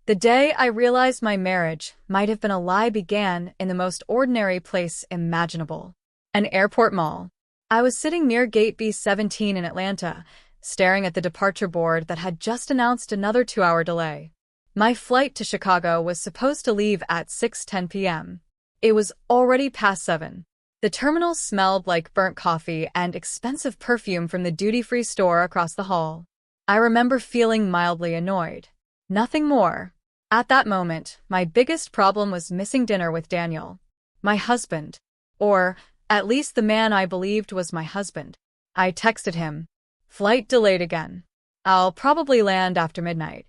The day I realized my marriage might have been a lie began in the most ordinary place imaginable. An airport mall. I was sitting near Gate B-17 in Atlanta, staring at the departure board that had just announced another 2-hour delay. My flight to Chicago was supposed to leave at 6:10 p.m. It was already past 7. The terminal smelled like burnt coffee and expensive perfume from the duty-free store across the hall. I remember feeling mildly annoyed. Nothing more. At that moment, my biggest problem was missing dinner with Daniel. My husband. Or, at least the man I believed was my husband. I texted him. Flight delayed again. I'll probably land after midnight.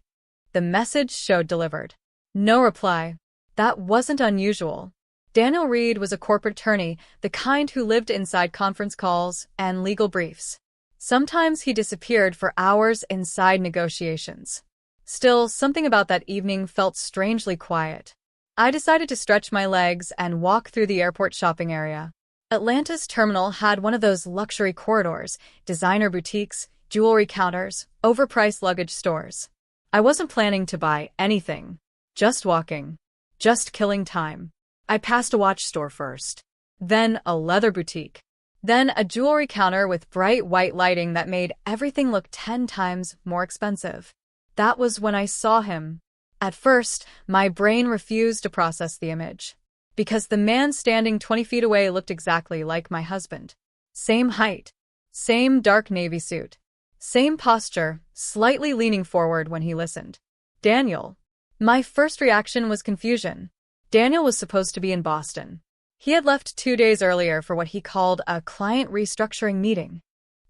The message showed delivered. No reply. That wasn't unusual. Daniel Reed was a corporate attorney, the kind who lived inside conference calls and legal briefs. Sometimes he disappeared for hours inside negotiations. Still, something about that evening felt strangely quiet. I decided to stretch my legs and walk through the airport shopping area. Atlanta's terminal had one of those luxury corridors, designer boutiques, jewelry counters, overpriced luggage stores. I wasn't planning to buy anything. Just walking. Just killing time. I passed a watch store first. Then a leather boutique. Then a jewelry counter with bright white lighting that made everything look 10 times more expensive. That was when I saw him. At first, my brain refused to process the image. Because the man standing 20 feet away looked exactly like my husband. Same height. Same dark navy suit. Same posture, slightly leaning forward when he listened. Daniel. My first reaction was confusion. Daniel was supposed to be in Boston. He had left 2 days earlier for what he called a client restructuring meeting.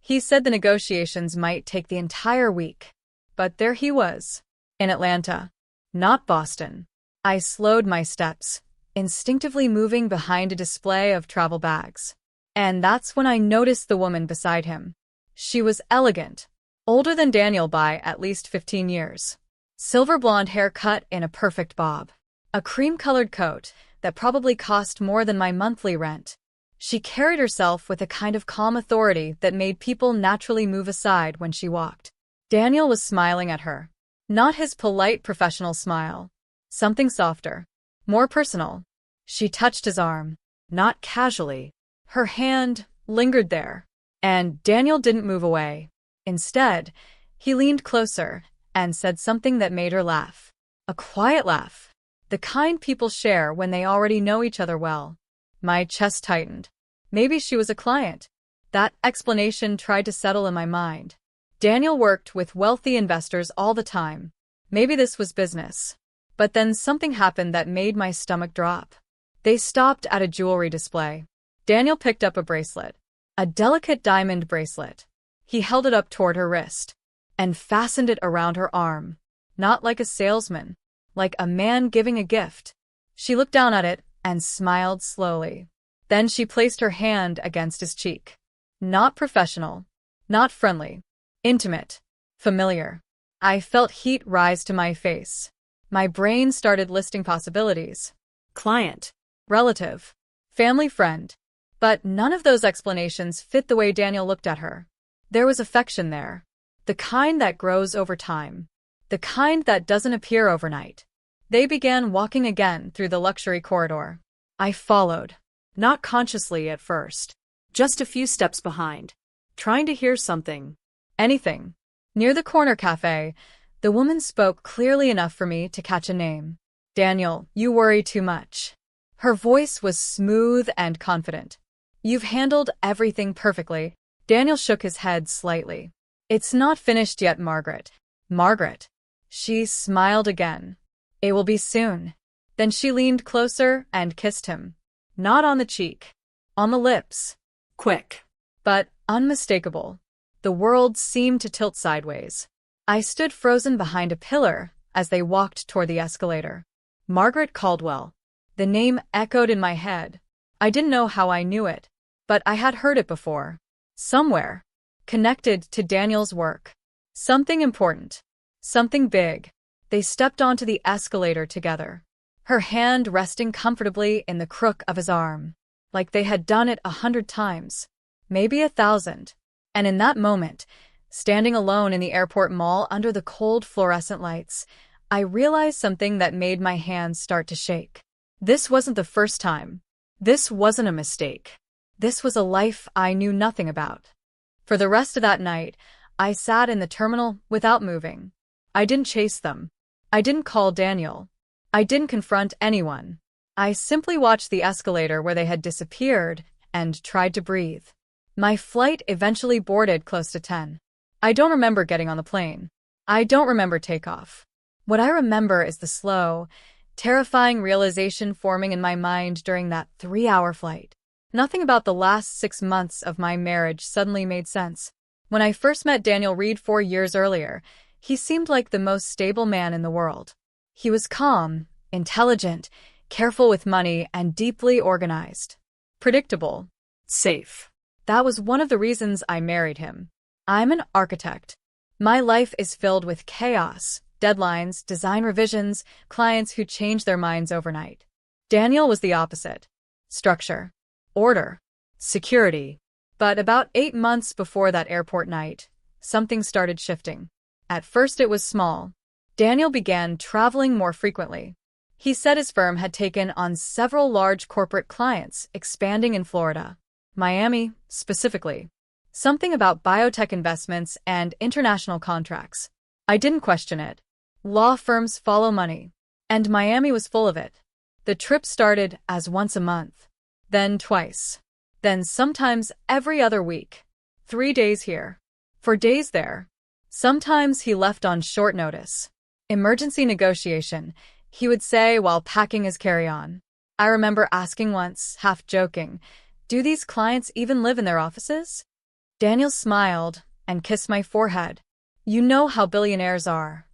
He said the negotiations might take the entire week. But there he was. In Atlanta. Not Boston. I slowed my steps, instinctively moving behind a display of travel bags. And that's when I noticed the woman beside him. She was elegant, older than Daniel by at least 15 years. Silver blonde hair cut in a perfect bob. A cream-colored coat that probably cost more than my monthly rent. She carried herself with a kind of calm authority that made people naturally move aside when she walked. Daniel was smiling at her. Not his polite professional smile. Something softer. More personal. She touched his arm. Not casually. Her hand lingered there. And Daniel didn't move away. Instead, he leaned closer and said something that made her laugh. A quiet laugh. The kind people share when they already know each other well. My chest tightened. Maybe she was a client. That explanation tried to settle in my mind. Daniel worked with wealthy investors all the time. Maybe this was business. But then something happened that made my stomach drop. They stopped at a jewelry display. Daniel picked up a bracelet. A delicate diamond bracelet. He held it up toward her wrist and fastened it around her arm. Not like a salesman. Like a man giving a gift. She looked down at it and smiled slowly. Then she placed her hand against his cheek. Not professional. Not friendly. Intimate. Familiar. I felt heat rise to my face. My brain started listing possibilities. Client. Relative. Family friend. But none of those explanations fit the way Daniel looked at her. There was affection there. The kind that grows over time. The kind that doesn't appear overnight. They began walking again through the luxury corridor. I followed. Not consciously at first. Just a few steps behind. Trying to hear something. Anything. Near the corner cafe, the woman spoke clearly enough for me to catch a name. Daniel, you worry too much. Her voice was smooth and confident. You've handled everything perfectly. Daniel shook his head slightly. It's not finished yet, Margaret. Margaret. She smiled again. It will be soon. Then she leaned closer and kissed him. Not on the cheek. On the lips. Quick. But unmistakable. The world seemed to tilt sideways. I stood frozen behind a pillar as they walked toward the escalator. Margaret Caldwell. The name echoed in my head. I didn't know how I knew it, but I had heard it before. Somewhere. Connected to Daniel's work. Something important. Something big. They stepped onto the escalator together. Her hand resting comfortably in the crook of his arm. Like they had done it 100 times. Maybe 1,000. And in that moment, standing alone in the airport mall under the cold fluorescent lights, I realized something that made my hands start to shake. This wasn't the first time. This wasn't a mistake. This was a life I knew nothing about. For the rest of that night, I sat in the terminal without moving. I didn't chase them. I didn't call Daniel. I didn't confront anyone. I simply watched the escalator where they had disappeared and tried to breathe. My flight eventually boarded close to 10. I don't remember getting on the plane. I don't remember takeoff. What I remember is the slow, terrifying realization forming in my mind during that 3-hour flight. Nothing about the last 6 months of my marriage suddenly made sense. When I first met Daniel Reed 4 years earlier, he seemed like the most stable man in the world. He was calm, intelligent, careful with money, and deeply organized. Predictable. Safe. That was one of the reasons I married him. I'm an architect. My life is filled with chaos, deadlines, design revisions, clients who change their minds overnight. Daniel was the opposite. Structure. Order. Security. But about 8 months before that airport night, something started shifting. At first it was small. Daniel began traveling more frequently. He said his firm had taken on several large corporate clients, expanding in Florida. Miami, specifically. Something about biotech investments and international contracts. I didn't question it. Law firms follow money. And Miami was full of it. The trip started as once a month. Then twice. Then sometimes every other week. 3 days here. 4 days there. Sometimes he left on short notice. Emergency negotiation, he would say while packing his carry-on. I remember asking once, half joking, "Do these clients even live in their offices?" Daniel smiled and kissed my forehead. "You know how billionaires are."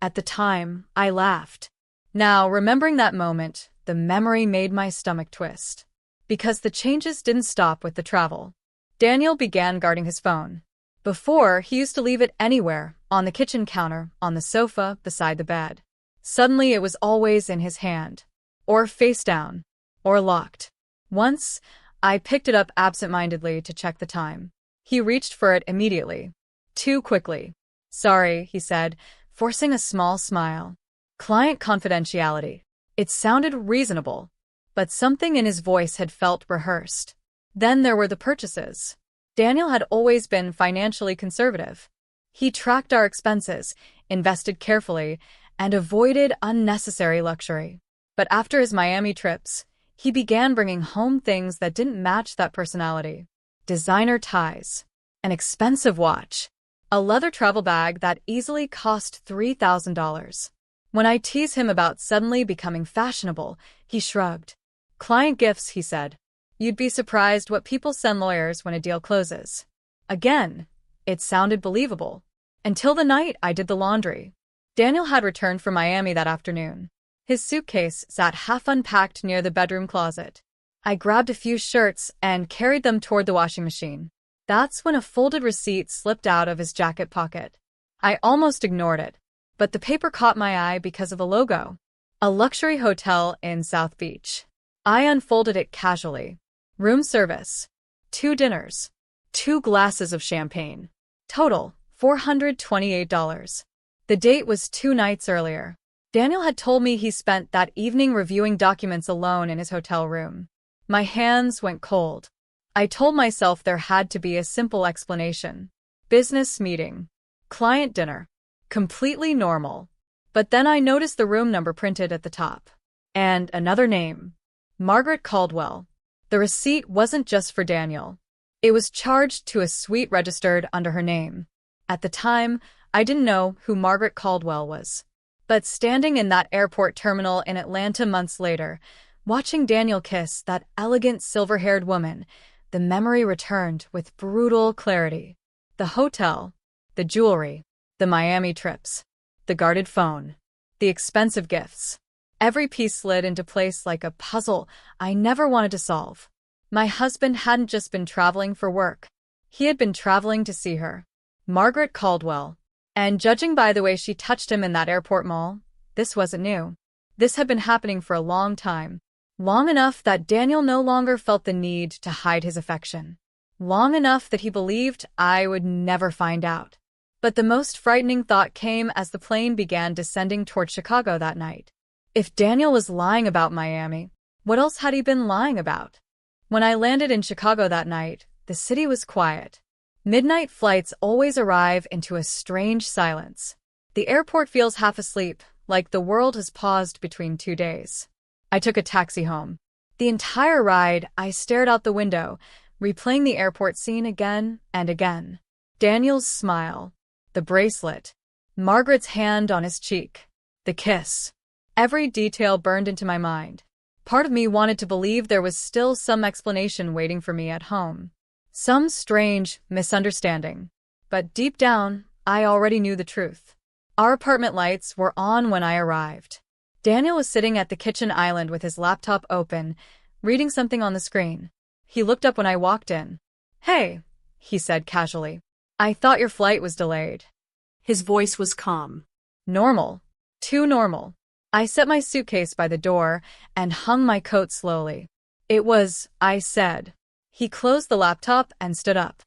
At the time, I laughed. Now, remembering that moment, the memory made my stomach twist. Because the changes didn't stop with the travel. Daniel began guarding his phone. Before, he used to leave it anywhere, on the kitchen counter, on the sofa, beside the bed. Suddenly, it was always in his hand. Or face down. Or locked. Once, I picked it up absent-mindedly to check the time. He reached for it immediately. Too quickly. "Sorry," he said, forcing a small smile. "Client confidentiality." It sounded reasonable, but something in his voice had felt rehearsed. Then there were the purchases. Daniel had always been financially conservative. He tracked our expenses, invested carefully, and avoided unnecessary luxury. But after his Miami trips, he began bringing home things that didn't match that personality. Designer ties, an expensive watch, a leather travel bag that easily cost $3,000. When I teased him about suddenly becoming fashionable, he shrugged. "Client gifts," he said. "You'd be surprised what people send lawyers when a deal closes." Again, it sounded believable. Until the night I did the laundry. Daniel had returned from Miami that afternoon. His suitcase sat half unpacked near the bedroom closet. I grabbed a few shirts and carried them toward the washing machine. That's when a folded receipt slipped out of his jacket pocket. I almost ignored it, but the paper caught my eye because of the logo. A luxury hotel in South Beach. I unfolded it casually. Room service. 2 dinners. 2 glasses of champagne. Total, $428. The date was 2 nights earlier. Daniel had told me he spent that evening reviewing documents alone in his hotel room. My hands went cold. I told myself there had to be a simple explanation. Business meeting. Client dinner. Completely normal. But then I noticed the room number printed at the top. And another name. Margaret Caldwell. The receipt wasn't just for Daniel. It was charged to a suite registered under her name. At the time, I didn't know who Margaret Caldwell was. But standing in that airport terminal in Atlanta months later, watching Daniel kiss that elegant silver-haired woman, the memory returned with brutal clarity. The hotel, the jewelry, the Miami trips, the guarded phone, the expensive gifts. Every piece slid into place like a puzzle I never wanted to solve. My husband hadn't just been traveling for work. He had been traveling to see her. Margaret Caldwell. And judging by the way she touched him in that airport mall, this wasn't new. This had been happening for a long time. Long enough that Daniel no longer felt the need to hide his affection. Long enough that he believed I would never find out. But the most frightening thought came as the plane began descending toward Chicago that night. If Daniel was lying about Miami, what else had he been lying about? When I landed in Chicago that night, the city was quiet. Midnight flights always arrive into a strange silence. The airport feels half asleep, like the world has paused between 2 days. I took a taxi home. The entire ride, I stared out the window, replaying the airport scene again and again. Daniel's smile, the bracelet, Margaret's hand on his cheek, the kiss. Every detail burned into my mind. Part of me wanted to believe there was still some explanation waiting for me at home. Some strange misunderstanding. But deep down, I already knew the truth. Our apartment lights were on when I arrived. Daniel was sitting at the kitchen island with his laptop open, reading something on the screen. He looked up when I walked in. "Hey," he said casually. "I thought your flight was delayed." His voice was calm. Normal. Too normal. I set my suitcase by the door and hung my coat slowly. "It was," I said. He closed the laptop and stood up.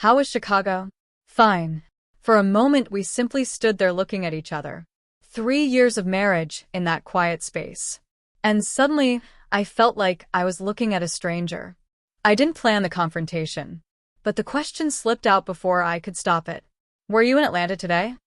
"How was Chicago?" "Fine." For a moment we simply stood there looking at each other. 3 years of marriage in that quiet space. And suddenly, I felt like I was looking at a stranger. I didn't plan the confrontation, but the question slipped out before I could stop it. "Were you in Atlanta today?"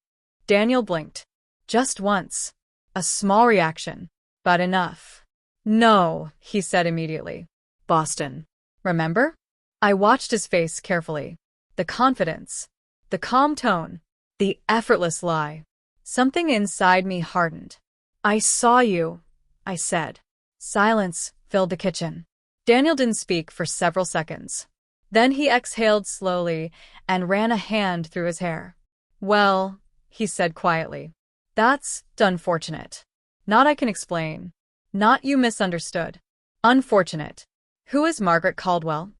Daniel blinked. Just once. A small reaction, but enough. "No," he said immediately. "Boston. Remember?" I watched his face carefully. The confidence, the calm tone, the effortless lie. Something inside me hardened. "I saw you," I said. Silence filled the kitchen. Daniel didn't speak for several seconds. Then he exhaled slowly and ran a hand through his hair. "Well," he said quietly, "that's unfortunate. Not I can explain. Not you misunderstood. Unfortunate. Who is Margaret Caldwell?"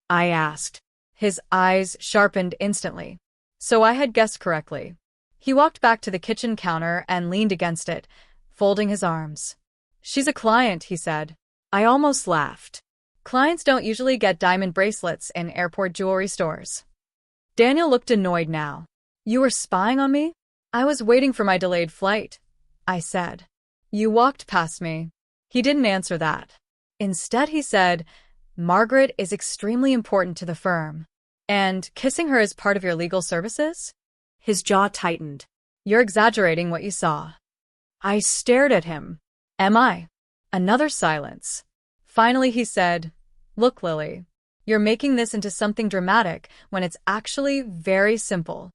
I asked. His eyes sharpened instantly. So I had guessed correctly. He walked back to the kitchen counter and leaned against it, folding his arms. "She's a client," he said. I almost laughed. Clients don't usually get diamond bracelets in airport jewelry stores. Daniel looked annoyed now. "You were spying on me?" "I was waiting for my delayed flight," I said. "You walked past me." He didn't answer that. Instead, he said, "Margaret is extremely important to the firm. And kissing her is part of your legal services?" His jaw tightened. "You're exaggerating what you saw." I stared at him. "Am I?" Another silence. Finally, he said, "Look, Lily, you're making this into something dramatic when it's actually very simple."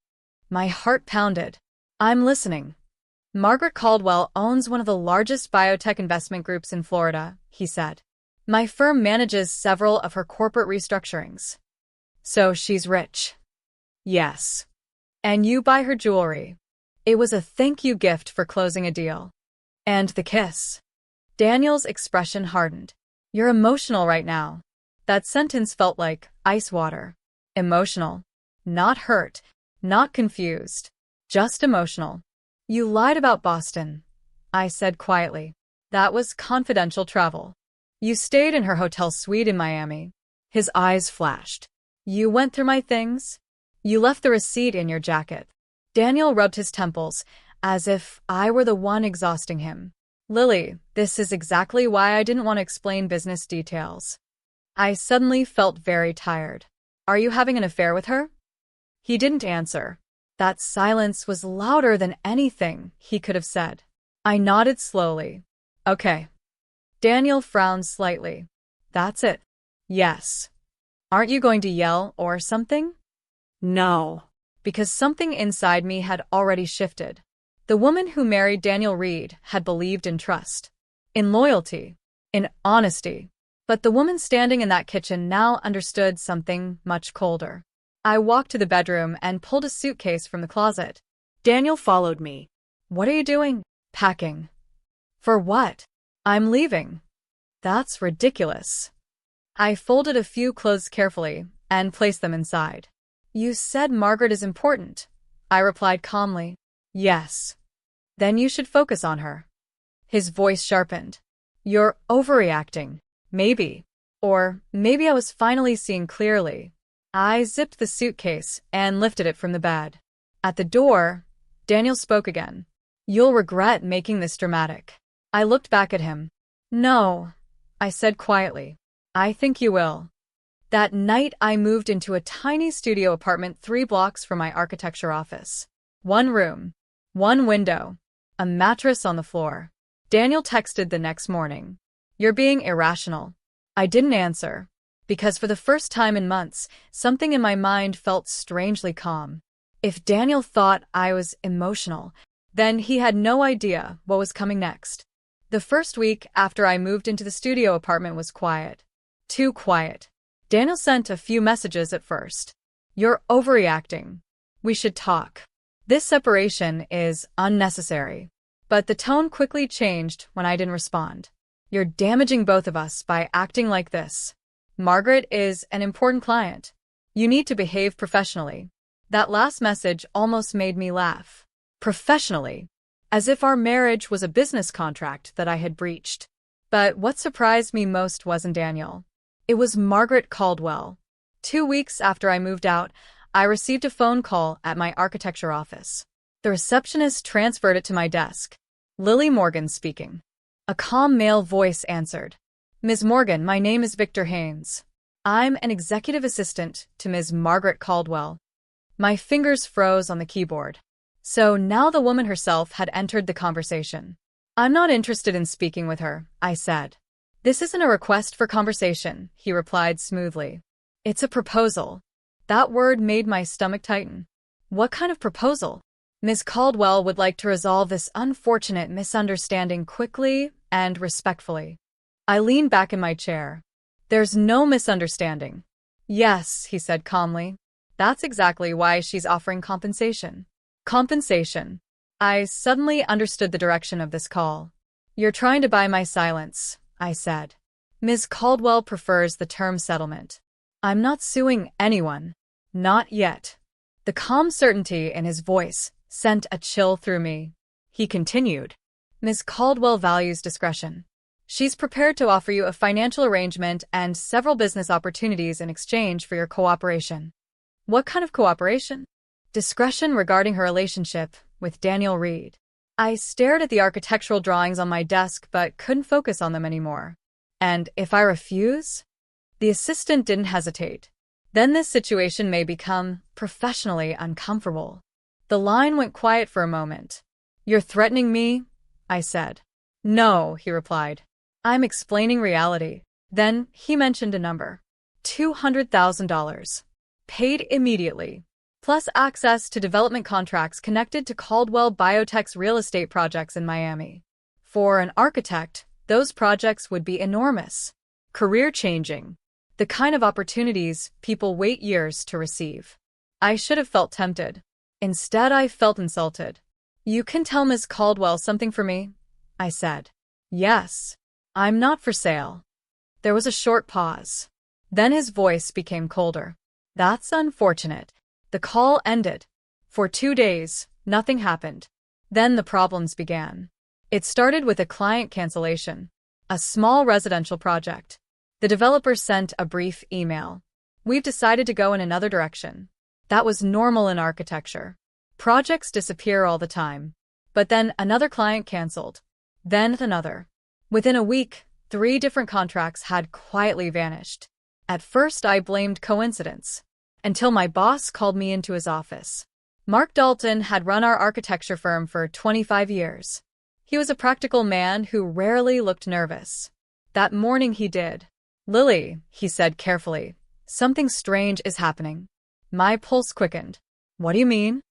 My heart pounded. "I'm listening." "Margaret Caldwell owns one of the largest biotech investment groups in Florida," he said. "My firm manages several of her corporate restructurings." "So she's rich?" "Yes." "And you buy her jewelry." It was a thank you gift for closing a deal. "And the kiss." Daniel's expression hardened. "You're emotional right now." That sentence felt like ice water. Emotional. Not hurt, not confused. Just emotional. "You lied about Boston," I said quietly. "That was confidential travel. You stayed in her hotel suite in Miami." His eyes flashed. "You went through my things? You left the receipt in your jacket." Daniel rubbed his temples, as if I were the one exhausting him. "Lily, this is exactly why I didn't want to explain business details." I suddenly felt very tired. "Are you having an affair with her?" He didn't answer. That silence was louder than anything he could have said. I nodded slowly. "Okay." Daniel frowned slightly. "That's it?" "Yes." "Aren't you going to yell or something?" "No." Because something inside me had already shifted. The woman who married Daniel Reed had believed in trust, in loyalty, in honesty. But the woman standing in that kitchen now understood something much colder. I walked to the bedroom and pulled a suitcase from the closet. Daniel followed me. "What are you doing?" "Packing." "For what?" "I'm leaving." "That's ridiculous." I folded a few clothes carefully and placed them inside. "You said Margaret is important," I replied calmly. "Yes." "Then you should focus on her." His voice sharpened. "You're overreacting. Maybe. Or maybe I was finally seeing clearly." I zipped the suitcase and lifted it from the bed. At the door, Daniel spoke again. "You'll regret making this dramatic." I looked back at him. "No," I said quietly. "I think you will." That night, I moved into a tiny studio apartment 3 blocks from my architecture office. One room, one window, a mattress on the floor. Daniel texted the next morning. "You're being irrational." I didn't answer, because for the first time in months, something in my mind felt strangely calm. If Daniel thought I was emotional, then he had no idea what was coming next. The first week after I moved into the studio apartment was quiet. Too quiet. Daniel sent a few messages at first. "You're overreacting. We should talk. This separation is unnecessary." But the tone quickly changed when I didn't respond. "You're damaging both of us by acting like this. Margaret is an important client. You need to behave professionally." That last message almost made me laugh. Professionally. As if our marriage was a business contract that I had breached. But what surprised me most wasn't Daniel. It was Margaret Caldwell. 2 weeks after I moved out, I received a phone call at my architecture office. The receptionist transferred it to my desk. "Lily Morgan speaking." A calm male voice answered. "Ms. Morgan, my name is Victor Haynes. I'm an executive assistant to Ms. Margaret Caldwell." My fingers froze on the keyboard. So now the woman herself had entered the conversation. "I'm not interested in speaking with her," I said. "This isn't a request for conversation," he replied smoothly. "It's a proposal." That word made my stomach tighten. What kind of proposal? Ms. Caldwell would like to resolve this unfortunate misunderstanding quickly and respectfully. I leaned back in my chair. "There's no misunderstanding." "Yes," he said calmly. "That's exactly why she's offering compensation." Compensation. I suddenly understood the direction of this call. "You're trying to buy my silence," I said. "Ms. Caldwell prefers the term settlement." "I'm not suing anyone. Not yet." The calm certainty in his voice sent a chill through me. He continued. "Ms. Caldwell values discretion. She's prepared to offer you a financial arrangement and several business opportunities in exchange for your cooperation." "What kind of cooperation?" "Discretion regarding her relationship with Daniel Reed." I stared at the architectural drawings on my desk but couldn't focus on them anymore. "And if I refuse?" The assistant didn't hesitate. "Then this situation may become professionally uncomfortable." The line went quiet for a moment. "You're threatening me?" I said. "No," he replied. "I'm explaining reality." Then he mentioned a number. $200,000. Paid immediately. Plus access to development contracts connected to Caldwell Biotech's real estate projects in Miami. For an architect, those projects would be enormous. Career-changing. The kind of opportunities people wait years to receive. I should have felt tempted. Instead, I felt insulted. "You can tell Ms. Caldwell something for me?" I said. "Yes. I'm not for sale." There was a short pause. Then his voice became colder. "That's unfortunate." The call ended. For 2 days, nothing happened. Then the problems began. It started with a client cancellation. A small residential project. The developer sent a brief email. "We've decided to go in another direction." That was normal in architecture. Projects disappear all the time. But then another client canceled. Then another. Within a week, 3 different contracts had quietly vanished. At first, I blamed coincidence. Until my boss called me into his office. Mark Dalton had run our architecture firm for 25 years. He was a practical man who rarely looked nervous. That morning he did. "Lily," he said carefully, "something strange is happening." My pulse quickened. "What do you mean?"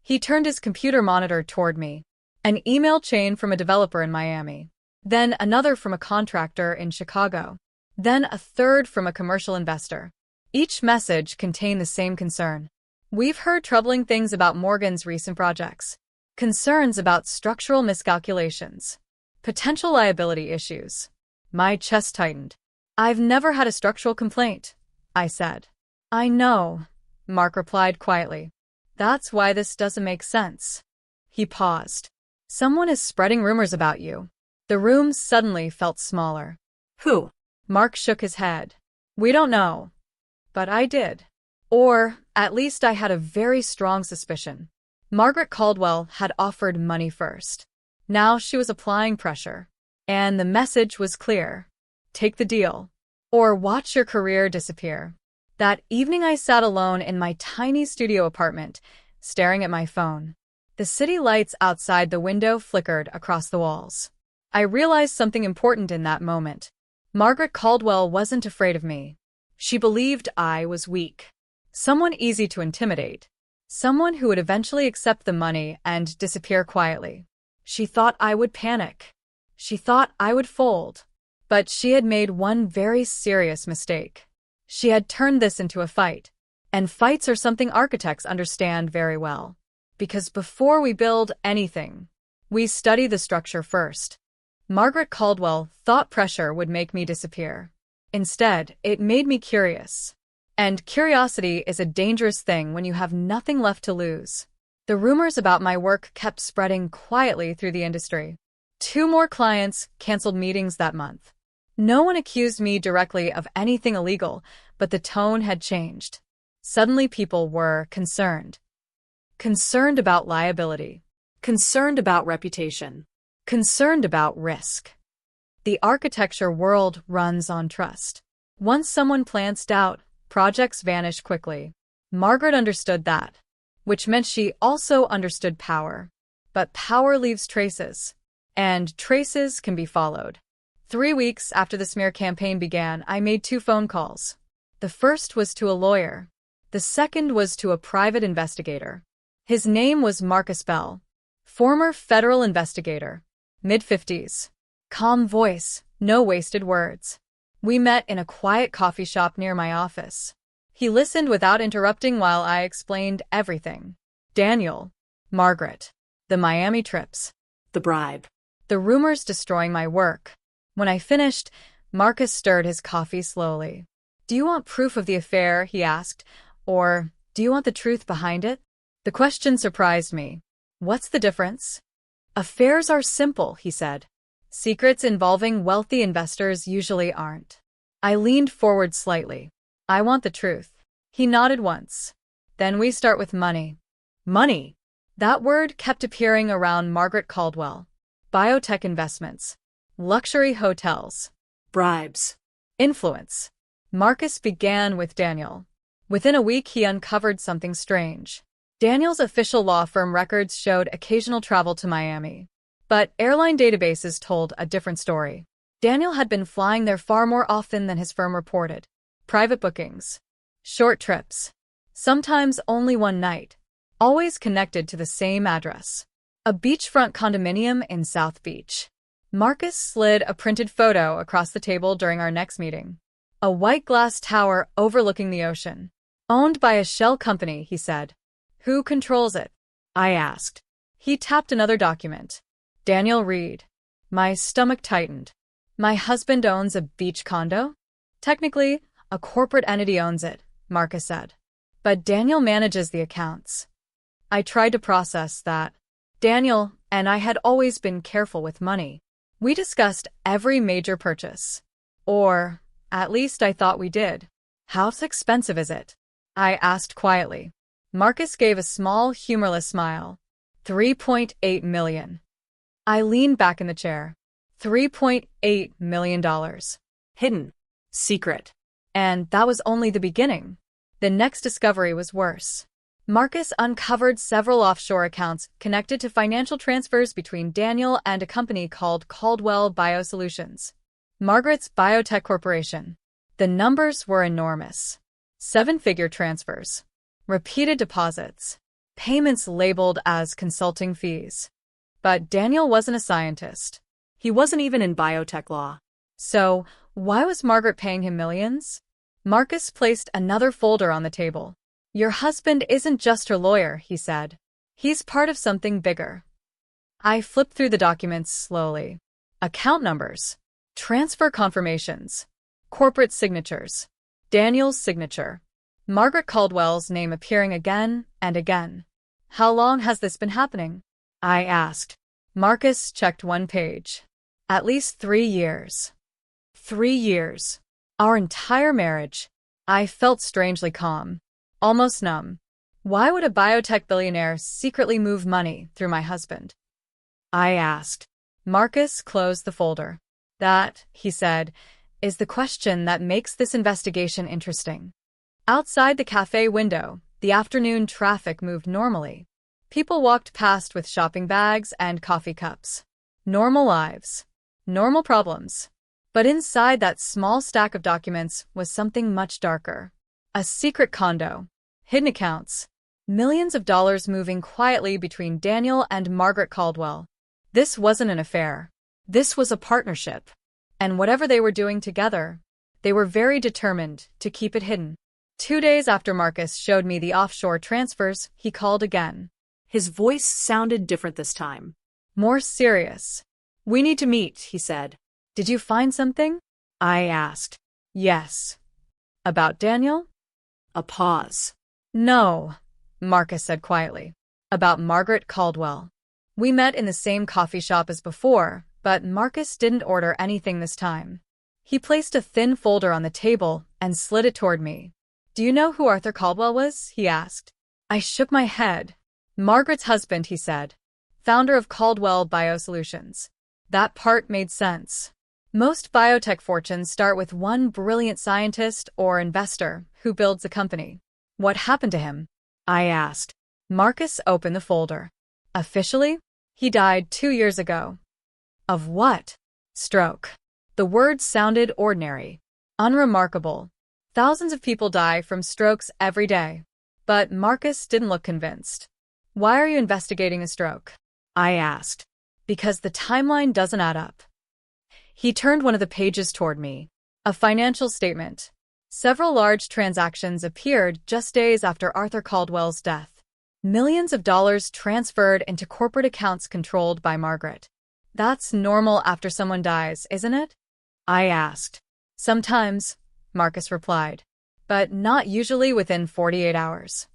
He turned his computer monitor toward me. An email chain from a developer in Miami. Then another from a contractor in Chicago. Then a third from a commercial investor. Each message contained the same concern. "We've heard troubling things about Morgan's recent projects. Concerns about structural miscalculations. Potential liability issues." My chest tightened. "I've never had a structural complaint," I said. "I know," Mark replied quietly. "That's why this doesn't make sense." He paused. "Someone is spreading rumors about you." The room suddenly felt smaller. Who? Mark shook his head. "We don't know." But I did. Or, at least I had a very strong suspicion. Margaret Caldwell had offered money first. Now she was applying pressure. And the message was clear. Take the deal, or watch your career disappear. That evening I sat alone in my tiny studio apartment, staring at my phone. The city lights outside the window flickered across the walls. I realized something important in that moment. Margaret Caldwell wasn't afraid of me. She believed I was weak. Someone easy to intimidate. Someone who would eventually accept the money and disappear quietly. She thought I would panic. She thought I would fold. But she had made one very serious mistake. She had turned this into a fight. And fights are something architects understand very well. Because before we build anything, we study the structure first. Margaret Caldwell thought pressure would make me disappear. Instead, it made me curious. And curiosity is a dangerous thing when you have nothing left to lose. The rumors about my work kept spreading quietly through the industry. 2 more clients canceled meetings that month. No one accused me directly of anything illegal, but the tone had changed. Suddenly people were concerned. Concerned about liability. Concerned about reputation. Concerned about risk. The architecture world runs on trust. Once someone plants doubt, projects vanish quickly. Margaret understood that, which meant she also understood power. But power leaves traces, and traces can be followed. 3 weeks after the smear campaign began, I made 2 phone calls. The first was to a lawyer. The second was to a private investigator. His name was Marcus Bell, former federal investigator, mid-50s. Calm voice, no wasted words. We met in a quiet coffee shop near my office. He listened without interrupting while I explained everything. Daniel, Margaret, the Miami trips, The bribe. the rumors destroying my work. When I finished, Marcus stirred his coffee slowly. Do you want proof of the affair, he asked, or do you want the truth behind it? The question surprised me. What's the difference? Affairs are simple, he said. Secrets involving wealthy investors usually aren't. I leaned forward slightly. I want the truth. He nodded once. Then we start with money. Money. That word kept appearing around Margaret Caldwell. Biotech investments. Luxury hotels. Bribes. Influence. Marcus began with Daniel. Within a week, he uncovered something strange. Daniel's official law firm records showed occasional travel to Miami. But airline databases told a different story. Daniel had been flying there far more often than his firm reported. Private bookings. Short trips. Sometimes only one night. Always connected to the same address. A beachfront condominium in South Beach. Marcus slid a printed photo across the table during our next meeting. A white glass tower overlooking the ocean. Owned by a shell company, he said. Who controls it? I asked. He tapped another document. Daniel Reed. My stomach tightened. My husband owns a beach condo? Technically, a corporate entity owns it, Marcus said. But Daniel manages the accounts. I tried to process that. Daniel and I had always been careful with money. We discussed every major purchase. Or, at least I thought we did. How expensive is it? I asked quietly. Marcus gave a small, humorless smile. $3.8 million. I leaned back in the chair. $3.8 million. Hidden. Secret. And that was only the beginning. The next discovery was worse. Marcus uncovered several offshore accounts connected to financial transfers between Daniel and a company called Caldwell Biosolutions. Margaret's biotech corporation. The numbers were enormous. 7-figure transfers. Repeated deposits. Payments labeled as consulting fees. But Daniel wasn't a scientist. He wasn't even in biotech law. So, why was Margaret paying him millions? Marcus placed another folder on the table. Your husband isn't just her lawyer, he said. He's part of something bigger. I flipped through the documents slowly. Account numbers. Transfer confirmations. Corporate signatures. Daniel's signature. Margaret Caldwell's name appearing again and again. How long has this been happening? I asked. Marcus checked one page. At least 3 years. 3 years. Our entire marriage. I felt strangely calm. Almost numb. Why would a biotech billionaire secretly move money through my husband? I asked. Marcus closed the folder. That, he said, is the question that makes this investigation interesting. Outside the cafe window, the afternoon traffic moved normally. People walked past with shopping bags and coffee cups. Normal lives. Normal problems. But inside that small stack of documents was something much darker. A secret condo. Hidden accounts. Millions of dollars moving quietly between Daniel and Margaret Caldwell. This wasn't an affair. This was a partnership. And whatever they were doing together, they were very determined to keep it hidden. 2 days after Marcus showed me the offshore transfers, he called again. His voice sounded different this time. More serious. We need to meet, he said. Did you find something? I asked. Yes. About Daniel? A pause. No, Marcus said quietly. About Margaret Caldwell. We met in the same coffee shop as before, but Marcus didn't order anything this time. He placed a thin folder on the table and slid it toward me. Do you know who Arthur Caldwell was? He asked. I shook my head. Margaret's husband, he said. Founder of Caldwell Biosolutions. That part made sense. Most biotech fortunes start with one brilliant scientist or investor who builds a company. What happened to him? I asked. Marcus opened the folder. Officially, he died 2 years ago. Of what? Stroke. The word sounded ordinary. Unremarkable. Thousands of people die from strokes every day. But Marcus didn't look convinced. Why are you investigating a stroke? I asked. Because the timeline doesn't add up. He turned one of the pages toward me. A financial statement. Several large transactions appeared just days after Arthur Caldwell's death. Millions of dollars transferred into corporate accounts controlled by Margaret. That's normal after someone dies, isn't it? I asked. Sometimes, Marcus replied, but not usually within 48 hours.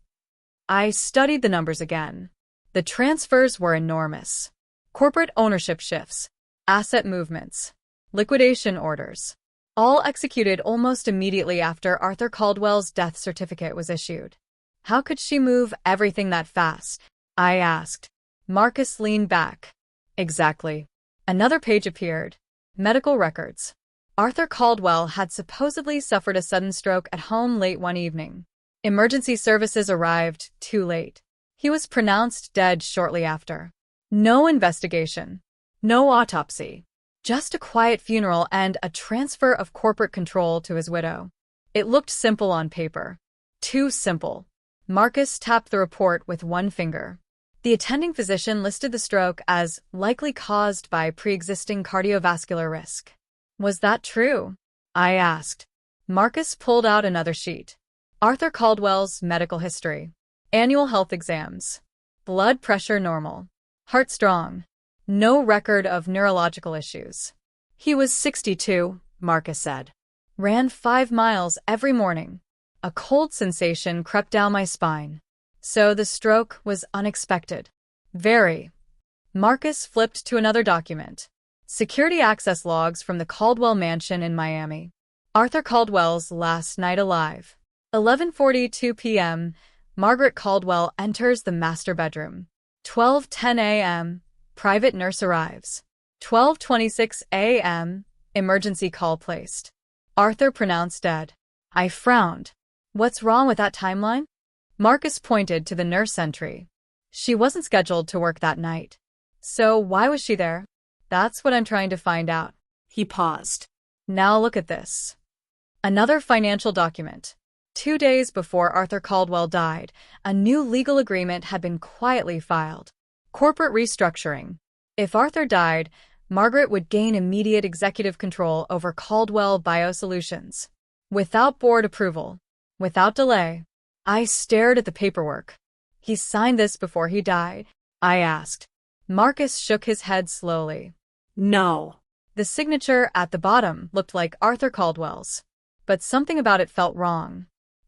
I studied the numbers again. The transfers were enormous. Corporate ownership shifts, asset movements, liquidation orders, all executed almost immediately after Arthur Caldwell's death certificate was issued. How could she move everything that fast? I asked. Marcus leaned back. Exactly. Another page appeared. Medical records. Arthur Caldwell had supposedly suffered a sudden stroke at home late one evening. Emergency services arrived too late. He was pronounced dead shortly after. No investigation. No autopsy. Just a quiet funeral and a transfer of corporate control to his widow. It looked simple on paper. Too simple. Marcus tapped the report with one finger. The attending physician listed the stroke as likely caused by pre-existing cardiovascular risk. Was that true? I asked. Marcus pulled out another sheet. Arthur Caldwell's medical history. Annual health exams. Blood pressure normal. Heart strong. No record of neurological issues. He was 62, Marcus said. Ran 5 miles every morning. A cold sensation crept down my spine. So the stroke was unexpected. Very. Marcus flipped to another document. Security access logs from the Caldwell mansion in Miami. Arthur Caldwell's last night alive. 11:42 p.m., Margaret Caldwell enters the master bedroom. 12:10 a.m., private nurse arrives. 12:26 a.m., emergency call placed. Arthur pronounced dead. I frowned. What's wrong with that timeline? Marcus pointed to the nurse entry. She wasn't scheduled to work that night. So why was she there? That's what I'm trying to find out. He paused. Now look at this. Another financial document. 2 days before Arthur Caldwell died, a new legal agreement had been quietly filed. Corporate restructuring. If Arthur died, Margaret would gain immediate executive control over Caldwell Biosolutions. Without board approval. Without delay. I stared at the paperwork. He signed this before he died? I asked. Marcus shook his head slowly. No. The signature at the bottom looked like Arthur Caldwell's. But something about it felt wrong.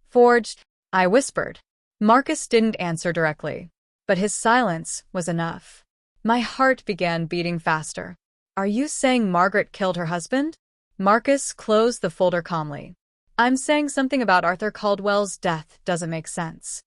Forged, I whispered. Marcus didn't answer directly. But his silence was enough. My heart began beating faster. Are you saying Margaret killed her husband? Marcus closed the folder calmly. I'm saying something about Arthur Caldwell's death doesn't make sense.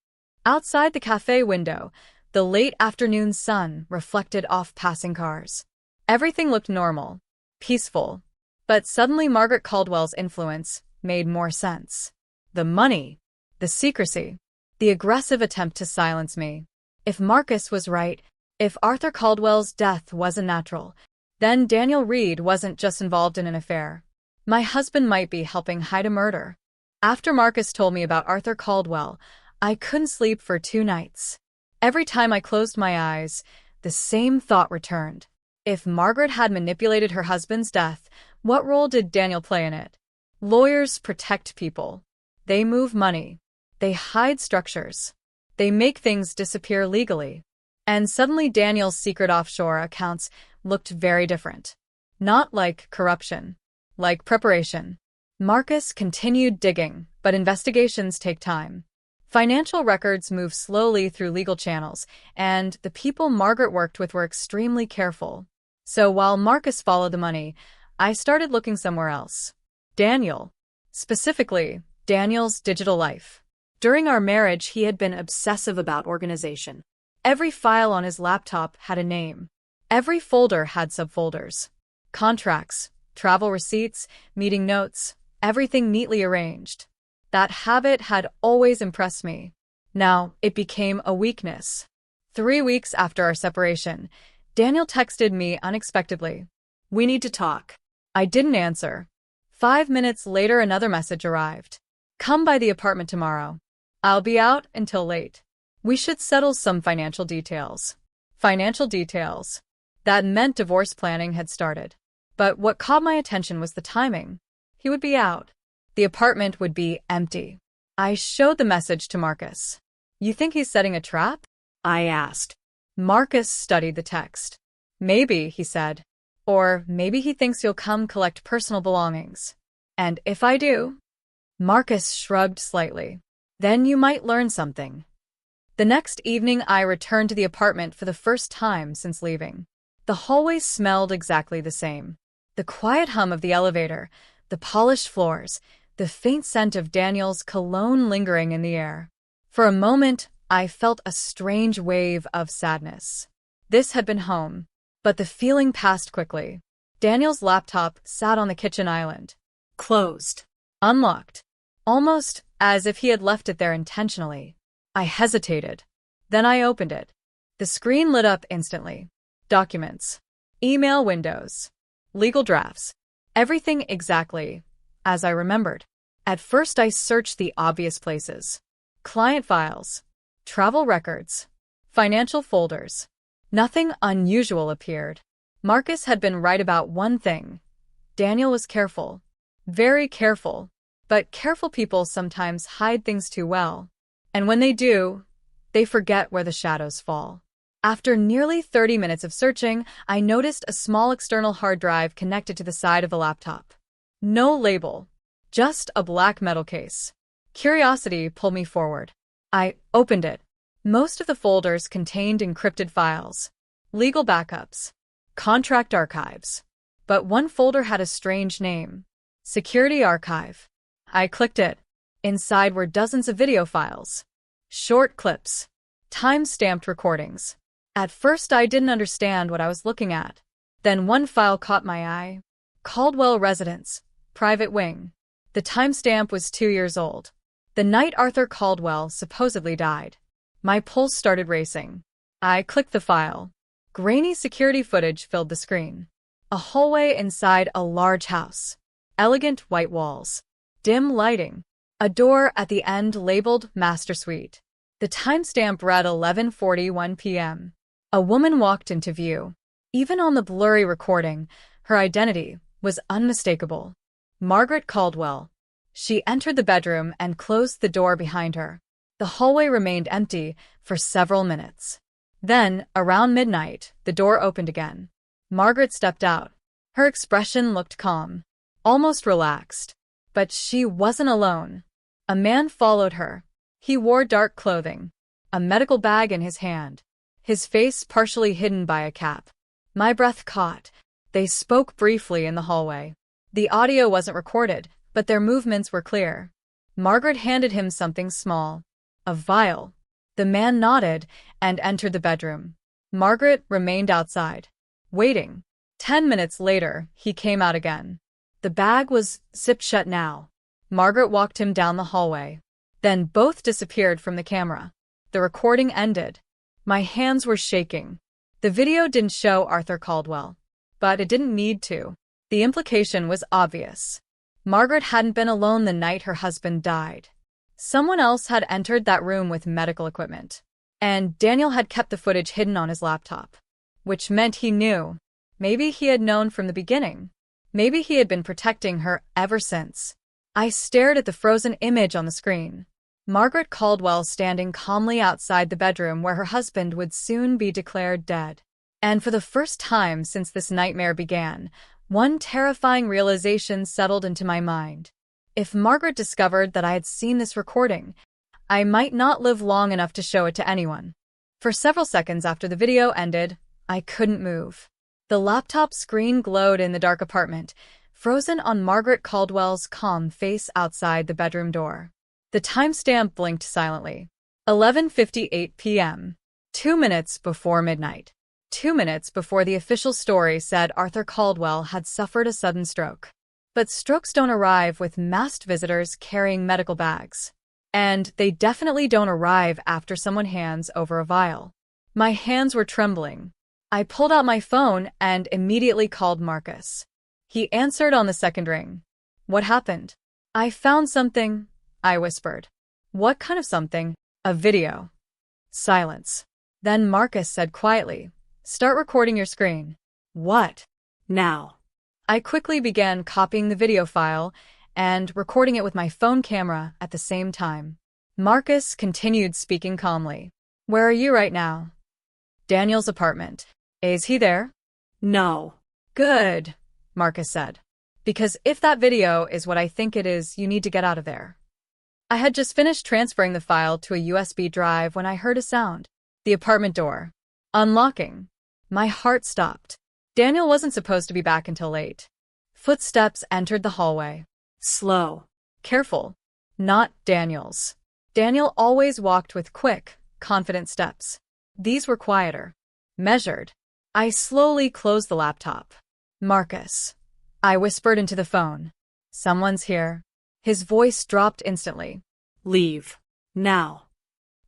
Outside the cafe window, the late afternoon sun reflected off passing cars. Everything looked normal, peaceful, but suddenly Margaret Caldwell's influence made more sense. The money, the secrecy, the aggressive attempt to silence me. If Marcus was right, if Arthur Caldwell's death wasn't natural, then Daniel Reed wasn't just involved in an affair. My husband might be helping hide a murder. After Marcus told me about Arthur Caldwell, I couldn't sleep for 2 nights. Every time I closed my eyes, the same thought returned. If Margaret had manipulated her husband's death, what role did Daniel play in it? Lawyers protect people. They move money. They hide structures. They make things disappear legally. And suddenly Daniel's secret offshore accounts looked very different. Not like corruption, like preparation. Marcus continued digging, but investigations take time. Financial records move slowly through legal channels, and the people Margaret worked with were extremely careful. So while Marcus followed the money, I started looking somewhere else. Daniel. Specifically, Daniel's digital life. During our marriage, he had been obsessive about organization. Every file on his laptop had a name. Every folder had subfolders. Contracts, travel receipts, meeting notes, everything neatly arranged. That habit had always impressed me. Now, it became a weakness. 3 weeks after our separation, Daniel texted me unexpectedly. We need to talk. I didn't answer. 5 minutes later, another message arrived. Come by the apartment tomorrow. I'll be out until late. We should settle some financial details. Financial details. That meant divorce planning had started. But what caught my attention was the timing. He would be out. The apartment would be empty. I showed the message to Marcus. You think he's setting a trap? I asked. Marcus studied the text. Maybe, he said. Or maybe he thinks you'll come collect personal belongings. And if I do? Marcus shrugged slightly. Then you might learn something. The next evening, I returned to the apartment for the first time since leaving. The hallway smelled exactly the same. The quiet hum of the elevator, the polished floors, the faint scent of Daniel's cologne lingering in the air. For a moment, I felt a strange wave of sadness. This had been home, but the feeling passed quickly. Daniel's laptop sat on the kitchen island. Closed. Unlocked. Almost as if he had left it there intentionally. I hesitated. Then I opened it. The screen lit up instantly. Documents. Email windows. Legal drafts. Everything exactly as I remembered. At first I searched the obvious places. Client files. Travel records. Financial folders. Nothing unusual appeared. Marcus had been right about one thing. Daniel was careful. Very careful. But careful people sometimes hide things too well. And when they do, they forget where the shadows fall. After nearly 30 minutes of searching, I noticed a small external hard drive connected to the side of the laptop. No label. Just a black metal case. Curiosity pulled me forward. I opened it. Most of the folders contained encrypted files. Legal backups. Contract archives. But one folder had a strange name. Security Archive. I clicked it. Inside were dozens of video files. Short clips. Time-stamped recordings. At first I didn't understand what I was looking at. Then one file caught my eye. Caldwell Residence. Private Wing. The timestamp was 2 years old. The night Arthur Caldwell supposedly died. My pulse started racing. I clicked the file. Grainy security footage filled the screen. A hallway inside a large house. Elegant white walls. Dim lighting. A door at the end labeled Master Suite. The timestamp read 11:41 p.m. A woman walked into view. Even on the blurry recording, her identity was unmistakable. Margaret Caldwell. She entered the bedroom and closed the door behind her. The hallway remained empty for several minutes. Then, around midnight, the door opened again. Margaret stepped out. Her expression looked calm, almost relaxed. But she wasn't alone. A man followed her. He wore dark clothing, a medical bag in his hand, his face partially hidden by a cap. My breath caught. They spoke briefly in the hallway. The audio wasn't recorded, but their movements were clear. Margaret handed him something small. A vial. The man nodded and entered the bedroom. Margaret remained outside, waiting. 10 minutes later, he came out again. The bag was zipped shut now. Margaret walked him down the hallway. Then both disappeared from the camera. The recording ended. My hands were shaking. The video didn't show Arthur Caldwell, but it didn't need to. The implication was obvious. Margaret hadn't been alone the night her husband died. Someone else had entered that room with medical equipment, and Daniel had kept the footage hidden on his laptop, which meant he knew. Maybe he had known from the beginning. Maybe he had been protecting her ever since. I stared at the frozen image on the screen. Margaret Caldwell standing calmly outside the bedroom where her husband would soon be declared dead. And for the first time since this nightmare began, one terrifying realization settled into my mind. If Margaret discovered that I had seen this recording, I might not live long enough to show it to anyone. For several seconds after the video ended, I couldn't move. The laptop screen glowed in the dark apartment, frozen on Margaret Caldwell's calm face outside the bedroom door. The timestamp blinked silently. 11:58 p.m. 2 minutes before midnight. 2 minutes before the official story said Arthur Caldwell had suffered a sudden stroke. But strokes don't arrive with masked visitors carrying medical bags. And they definitely don't arrive after someone hands over a vial. My hands were trembling. I pulled out my phone and immediately called Marcus. He answered on the second ring. What happened? I found something, I whispered. What kind of something? A video. Silence. Then Marcus said quietly, start recording your screen. What? Now. I quickly began copying the video file and recording it with my phone camera at the same time. Marcus continued speaking calmly. Where are you right now? Daniel's apartment. Is he there? No. Good, Marcus said. Because if that video is what I think it is, you need to get out of there. I had just finished transferring the file to a USB drive when I heard a sound. The apartment door. Unlocking. My heart stopped. Daniel wasn't supposed to be back until late. Footsteps entered the hallway. Slow. Careful. Not Daniel's. Daniel always walked with quick, confident steps. These were quieter. Measured. I slowly closed the laptop. Marcus. I whispered into the phone. Someone's here. His voice dropped instantly. Leave. Now.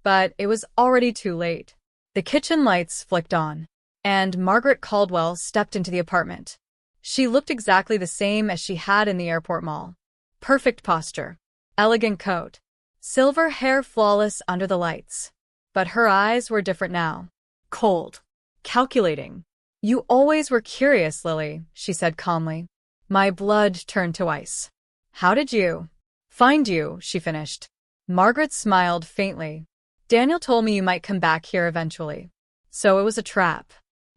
But it was already too late. The kitchen lights flicked on, and Margaret Caldwell stepped into the apartment. She looked exactly the same as she had in the airport mall. Perfect posture. Elegant coat. Silver hair flawless under the lights. But her eyes were different now. Cold. Calculating. You always were curious, Lily, she said calmly. My blood turned to ice. How did you find you? She finished. Margaret smiled faintly. Daniel told me you might come back here eventually. So it was a trap.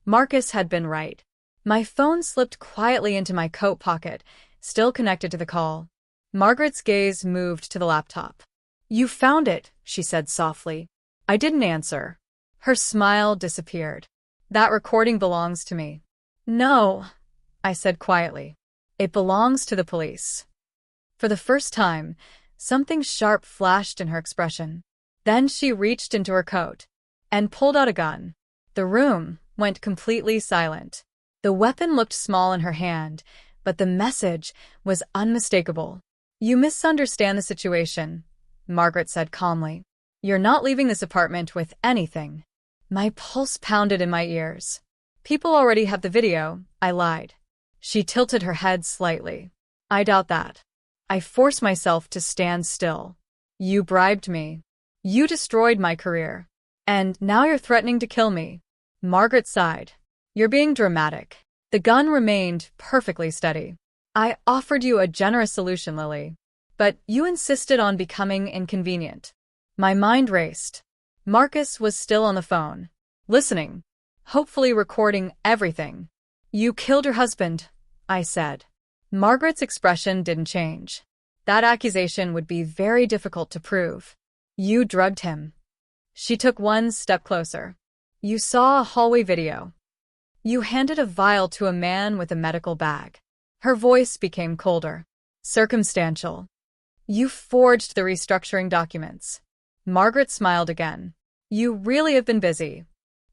Marcus had been right. My phone slipped quietly into my coat pocket, still connected to the call. Margaret's gaze moved to the laptop. You found it, she said softly. I didn't answer. Her smile disappeared. That recording belongs to me. No, I said quietly. It belongs to the police. For the first time, something sharp flashed in her expression. Then she reached into her coat and pulled out a gun. The room went completely silent. The weapon looked small in her hand, but the message was unmistakable. You misunderstand the situation, Margaret said calmly. You're not leaving this apartment with anything. My pulse pounded in my ears. People already have the video, I lied. She tilted her head slightly. I doubt that. I forced myself to stand still. You bribed me. You destroyed my career. And now you're threatening to kill me. Margaret sighed. You're being dramatic. The gun remained perfectly steady. I offered you a generous solution, Lily. But you insisted on becoming inconvenient. My mind raced. Marcus was still on the phone, listening, hopefully recording everything. You killed your husband, I said. Margaret's expression didn't change. That accusation would be very difficult to prove. You drugged him. She took one step closer. You saw a hallway video. You handed a vial to a man with a medical bag. Her voice became colder. Circumstantial. You forged the restructuring documents. Margaret smiled again. You really have been busy.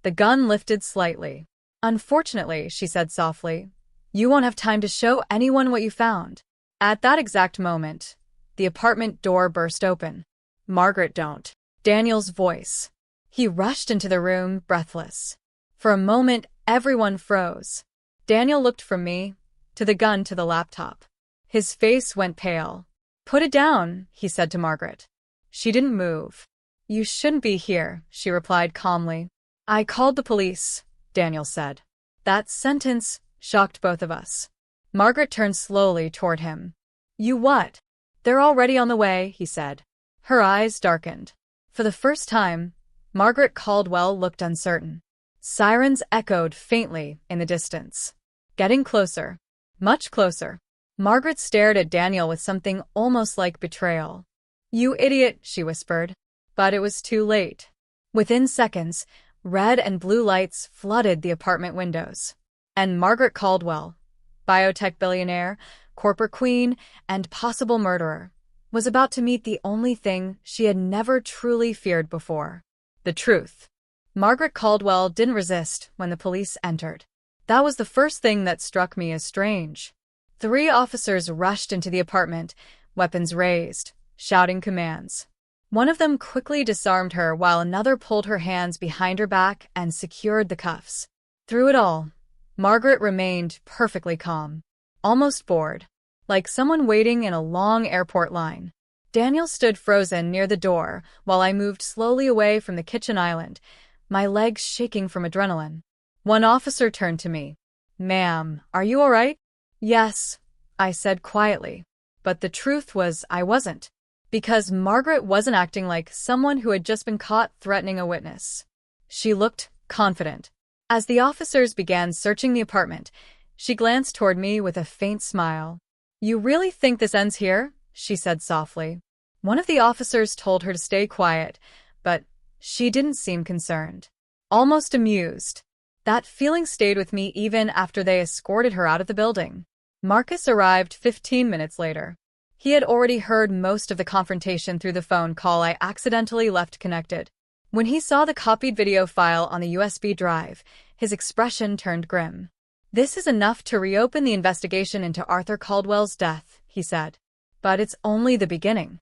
The gun lifted slightly. Unfortunately, she said softly, you won't have time to show anyone what you found. At that exact moment, the apartment door burst open. Margaret, don't. Daniel's voice. He rushed into the room, breathless. For a moment, everyone froze. Daniel looked from me, to the gun, to the laptop. His face went pale. Put it down, he said to Margaret. She didn't move. You shouldn't be here, she replied calmly. I called the police, Daniel said. That sentence shocked both of us. Margaret turned slowly toward him. You what? They're already on the way, he said. Her eyes darkened. For the first time, Margaret Caldwell looked uncertain. Sirens echoed faintly in the distance. Getting closer. Much closer. Margaret stared at Daniel with something almost like betrayal. You idiot, she whispered. But it was too late. Within seconds, red and blue lights flooded the apartment windows. And Margaret Caldwell, biotech billionaire, corporate queen, and possible murderer, was about to meet the only thing she had never truly feared before. The truth. Margaret Caldwell didn't resist when the police entered. That was the first thing that struck me as strange. 3 officers rushed into the apartment, weapons raised, shouting commands. One of them quickly disarmed her while another pulled her hands behind her back and secured the cuffs. Through it all, Margaret remained perfectly calm, almost bored, like someone waiting in a long airport line. Daniel stood frozen near the door while I moved slowly away from the kitchen island, my legs shaking from adrenaline. One officer turned to me. Ma'am, are you all right? Yes, I said quietly. But the truth was I wasn't. Because Margaret wasn't acting like someone who had just been caught threatening a witness. She looked confident. As the officers began searching the apartment, she glanced toward me with a faint smile. You really think this ends here? She said softly. One of the officers told her to stay quiet, but she didn't seem concerned. Almost amused. That feeling stayed with me even after they escorted her out of the building. Marcus arrived 15 minutes later. He had already heard most of the confrontation through the phone call I accidentally left connected. When he saw the copied video file on the USB drive, his expression turned grim. This is enough to reopen the investigation into Arthur Caldwell's death, he said. But it's only the beginning.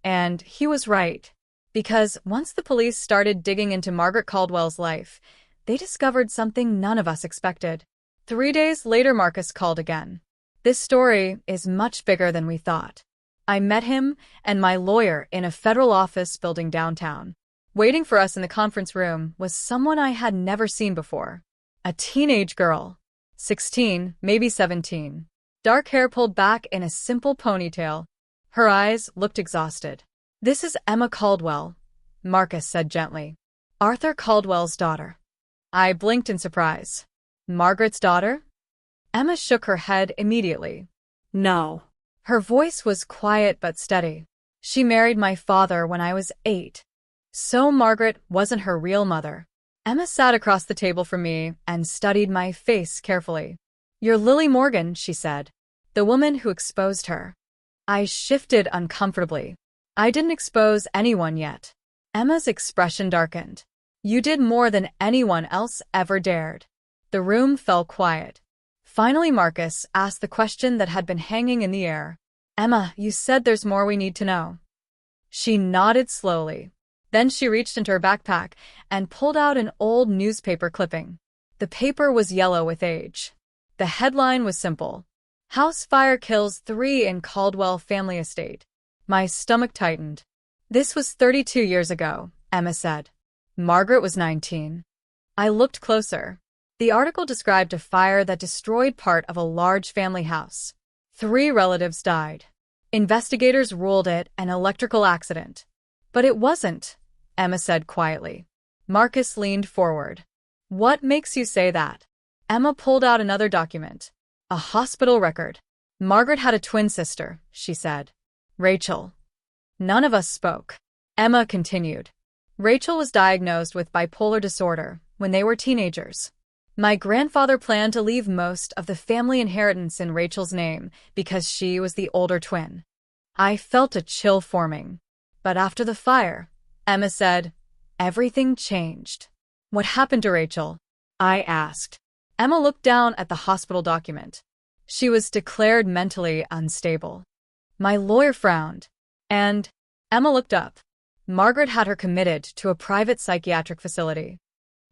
And he was right. Because once the police started digging into Margaret Caldwell's life, they discovered something none of us expected. 3 days later, Marcus called again. This story is much bigger than we thought. I met him and my lawyer in a federal office building downtown. Waiting for us in the conference room was someone I had never seen before. A teenage girl. 16, maybe 17. Dark hair pulled back in a simple ponytail. Her eyes looked exhausted. This is Emma Caldwell, Marcus said gently. Arthur Caldwell's daughter. I blinked in surprise. Margaret's daughter? Emma shook her head immediately. No. Her voice was quiet but steady. She married my father when I was 8. So Margaret wasn't her real mother. Emma sat across the table from me and studied my face carefully. You're Lily Morgan, she said. The woman who exposed her. I shifted uncomfortably. I didn't expose anyone yet. Emma's expression darkened. You did more than anyone else ever dared. The room fell quiet. Finally, Marcus asked the question that had been hanging in the air. Emma, you said there's more we need to know. She nodded slowly. Then she reached into her backpack and pulled out an old newspaper clipping. The paper was yellow with age. The headline was simple. House fire kills 3 in Caldwell family estate. My stomach tightened. This was 32 years ago, Emma said. Margaret was 19. I looked closer. The article described a fire that destroyed part of a large family house. 3 relatives died. Investigators ruled it an electrical accident. But it wasn't, Emma said quietly. Marcus leaned forward. What makes you say that? Emma pulled out another document. A hospital record. Margaret had a twin sister, she said. Rachel. None of us spoke. Emma continued. Rachel was diagnosed with bipolar disorder when they were teenagers. My grandfather planned to leave most of the family inheritance in Rachel's name because she was the older twin. I felt a chill forming. But after the fire, Emma said, everything changed. What happened to Rachel? I asked. Emma looked down at the hospital document. She was declared mentally unstable. My lawyer frowned, and Emma looked up. Margaret had her committed to a private psychiatric facility.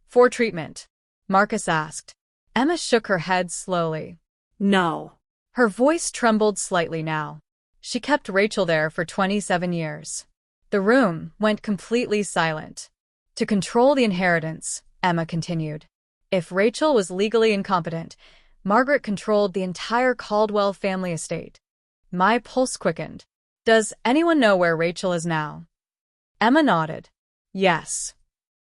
For treatment? Marcus asked. Emma shook her head slowly. No. Her voice trembled slightly now. She kept Rachel there for 27 years. The room went completely silent. To control the inheritance, Emma continued. If Rachel was legally incompetent, Margaret controlled the entire Caldwell family estate. My pulse quickened. Does anyone know where Rachel is now? Emma nodded. Yes.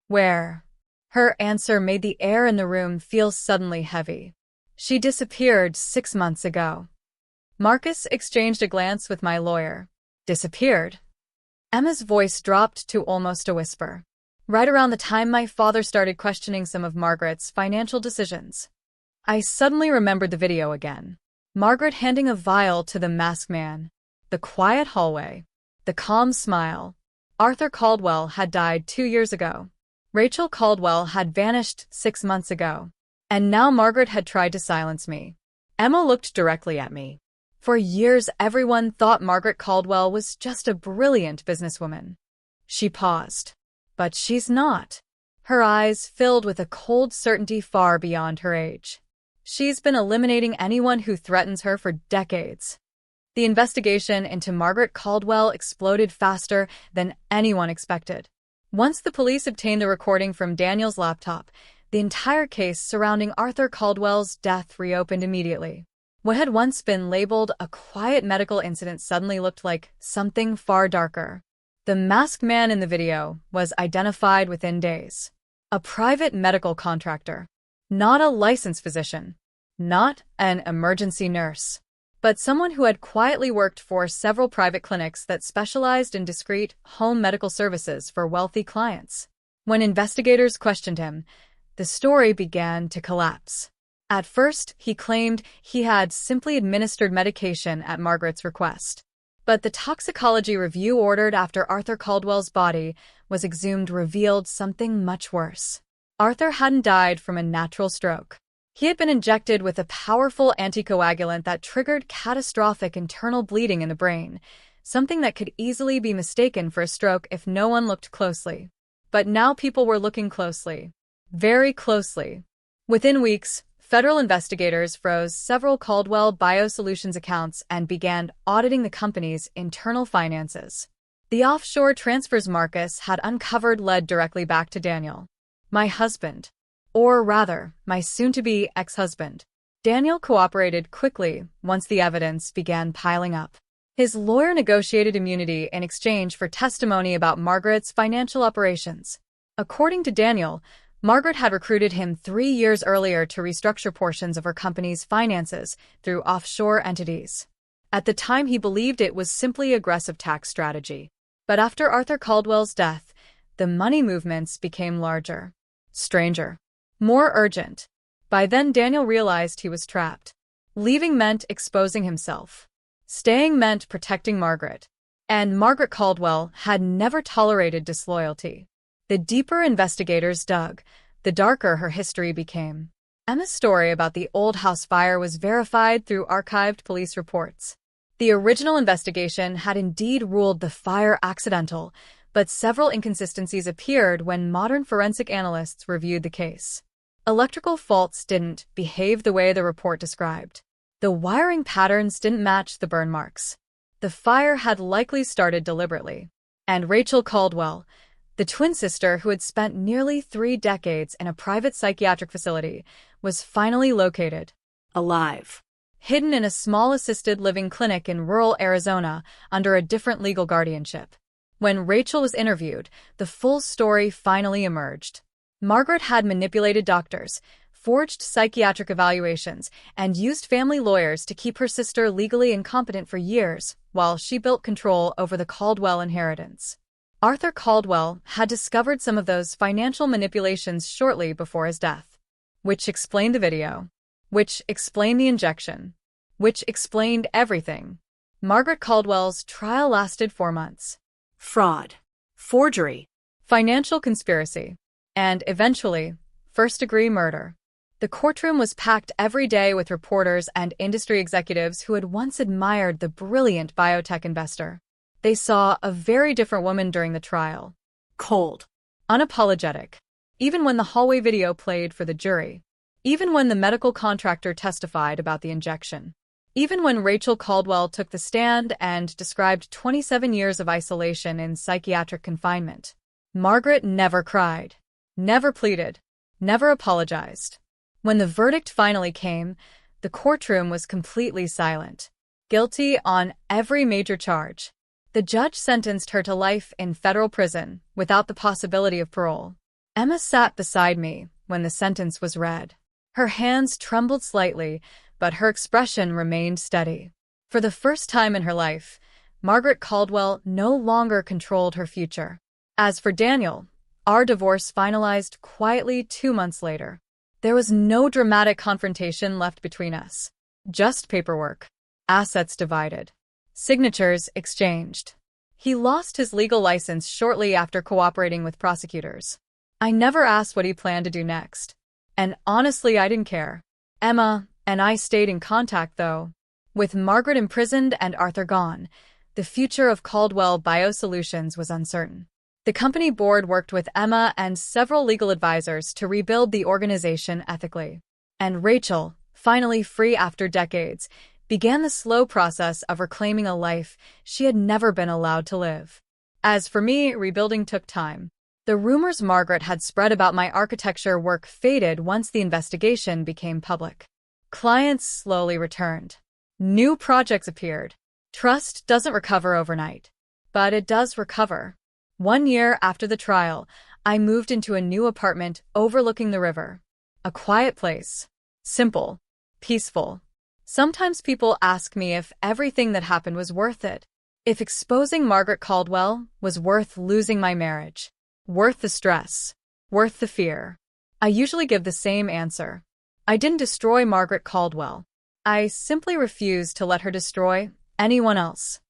Where? Her answer made the air in the room feel suddenly heavy. She disappeared 6 months ago. Marcus exchanged a glance with my lawyer. Disappeared? Emma's voice dropped to almost a whisper. Right around the time my father started questioning some of Margaret's financial decisions. I suddenly remembered the video again. Margaret handing a vial to the masked man. The quiet hallway. The calm smile. Arthur Caldwell had died 2 years ago. Rachel Caldwell had vanished 6 months ago. And now Margaret had tried to silence me. Emma looked directly at me. For years, everyone thought Margaret Caldwell was just a brilliant businesswoman. She paused. But she's not. Her eyes filled with a cold certainty far beyond her age. She's been eliminating anyone who threatens her for decades. The investigation into Margaret Caldwell exploded faster than anyone expected. Once the police obtained the recording from Daniel's laptop, the entire case surrounding Arthur Caldwell's death reopened immediately. What had once been labeled a quiet medical incident suddenly looked like something far darker. The masked man in the video was identified within days. A private medical contractor. Not a licensed physician. Not an emergency nurse. But someone who had quietly worked for several private clinics that specialized in discreet home medical services for wealthy clients. When investigators questioned him, the story began to collapse. At first, he claimed he had simply administered medication at Margaret's request. But the toxicology review ordered after Arthur Caldwell's body was exhumed revealed something much worse. Arthur hadn't died from a natural stroke. He had been injected with a powerful anticoagulant that triggered catastrophic internal bleeding in the brain, something that could easily be mistaken for a stroke if no one looked closely. But now people were looking closely. Very closely. Within weeks, federal investigators froze several Caldwell Biosolutions accounts and began auditing the company's internal finances. The offshore transfers Marcus had uncovered led directly back to Daniel. My husband. Or rather, my soon-to-be ex-husband. Daniel cooperated quickly once the evidence began piling up. His lawyer negotiated immunity in exchange for testimony about Margaret's financial operations. According to Daniel, Margaret had recruited him 3 years earlier to restructure portions of her company's finances through offshore entities. At the time, he believed it was simply aggressive tax strategy. But after Arthur Caldwell's death, the money movements became larger, stranger, more urgent. By then, Daniel realized he was trapped. Leaving meant exposing himself. Staying meant protecting Margaret. And Margaret Caldwell had never tolerated disloyalty. The deeper investigators dug, the darker her history became. Emma's story about the old house fire was verified through archived police reports. The original investigation had indeed ruled the fire accidental, but several inconsistencies appeared when modern forensic analysts reviewed the case. Electrical faults didn't behave the way the report described. The wiring patterns didn't match the burn marks. The fire had likely started deliberately. And Rachel Caldwell, the twin sister who had spent nearly 3 decades in a private psychiatric facility, was finally located. Alive. Hidden in a small assisted living clinic in rural Arizona under a different legal guardianship. When Rachel was interviewed, the full story finally emerged. Margaret had manipulated doctors, forged psychiatric evaluations, and used family lawyers to keep her sister legally incompetent for years, while she built control over the Caldwell inheritance. Arthur Caldwell had discovered some of those financial manipulations shortly before his death. Which explained the video. Which explained the injection. Which explained everything. Margaret Caldwell's trial lasted 4 months. Fraud. Forgery. financial conspiracy, and eventually, first-degree murder. The courtroom was packed every day with reporters and industry executives who had once admired the brilliant biotech investor. They saw a very different woman during the trial. Cold. Unapologetic. Even when the hallway video played for the jury. Even when the medical contractor testified about the injection. Even when Rachel Caldwell took the stand and described 27 years of isolation in psychiatric confinement. Margaret never cried. Never pleaded. Never apologized. When the verdict finally came, the courtroom was completely silent. Guilty on every major charge. The judge sentenced her to life in federal prison without the possibility of parole. Emma sat beside me when the sentence was read. Her hands trembled slightly, but her expression remained steady. For the first time in her life, Margaret Caldwell no longer controlled her future. As for Daniel, our divorce finalized quietly 2 months later. There was no dramatic confrontation left between us. Just paperwork. Assets divided. Signatures exchanged. He lost his legal license shortly after cooperating with prosecutors. I never asked what he planned to do next. And honestly, I didn't care. Emma and I stayed in contact, though. With Margaret imprisoned and Arthur gone, the future of Caldwell Biosolutions was uncertain. The company board worked with Emma and several legal advisors to rebuild the organization ethically. And Rachel, finally free after decades, began the slow process of reclaiming a life she had never been allowed to live. As for me, rebuilding took time. The rumors Margaret had spread about my architecture work faded once the investigation became public. Clients slowly returned. New projects appeared. Trust doesn't recover overnight, but it does recover. 1 year after the trial, I moved into a new apartment overlooking the river. A quiet place. Simple. Peaceful. Sometimes people ask me if everything that happened was worth it. If exposing Margaret Caldwell was worth losing my marriage. Worth the stress. Worth the fear. I usually give the same answer. I didn't destroy Margaret Caldwell. I simply refused to let her destroy anyone else.